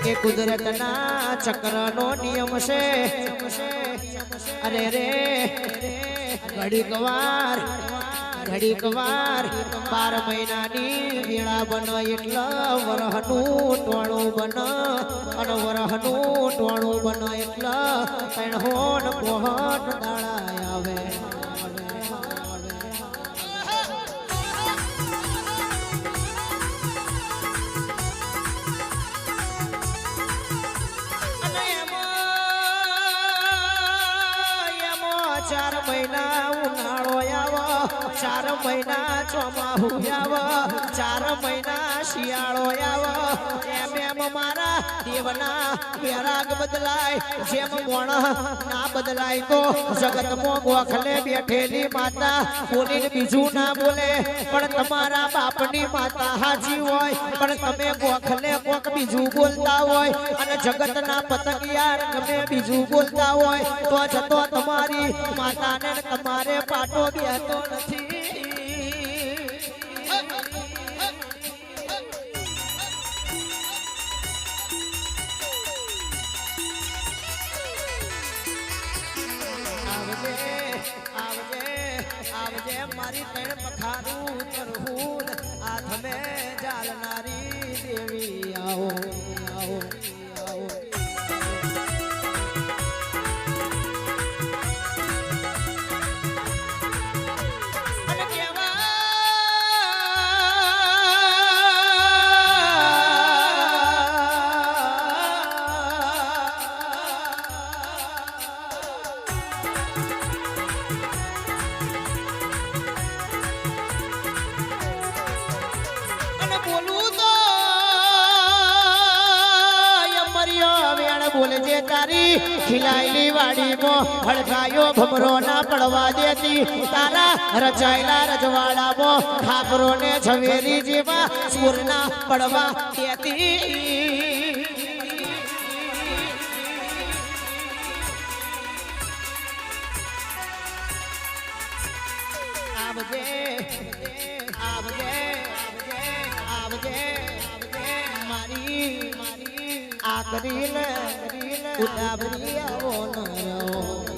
એ કુદરતના ચક્રનો નિયમ છે અરે રે ઘડીક વાર 12 મહિનાની વેળા બન એટલે વરહનું ટોણું બન અને વરહનું ટોણું બન એટલે 3 હોન પોહટ દાડા આવે ચાર મહિના ઉનાળો આવો 4 મહિના ચોમાહું આવો 4 મહિના શિયાળો આવો એમ મારા દેવના વેરાગ બદલાય જેમ મોણ ના બદલાય તો જગતમાં ગોખલે બેઠેલી માતા બોલીને બીજું ના બોલે પણ તમારા બાપની માતા હાજી હોય પણ તમે ગોખલે કોક બીજું બોલતા હોય અને જગતના પતંગિયાર તમે બીજું બોલતા હોય તો જતો તમારી માતાને તમારે પાટો બેતો નથી આવજે મારી ત્રણ પખારું કરહું આ તમે જાલનારી દેવી આવો આવો આવો બોલજે તારી ખીલાયેલી વાડીમાં હળગાયો ભમરો ના પડવા દેતી તારા રચાયેલા રજવાડામાં ખાપરો ને ઝવેરી જેવા સૂર ના પડવા દેતી આવજે આવજે આવજે મારી આ કરીને ઉડાવરી આવો ન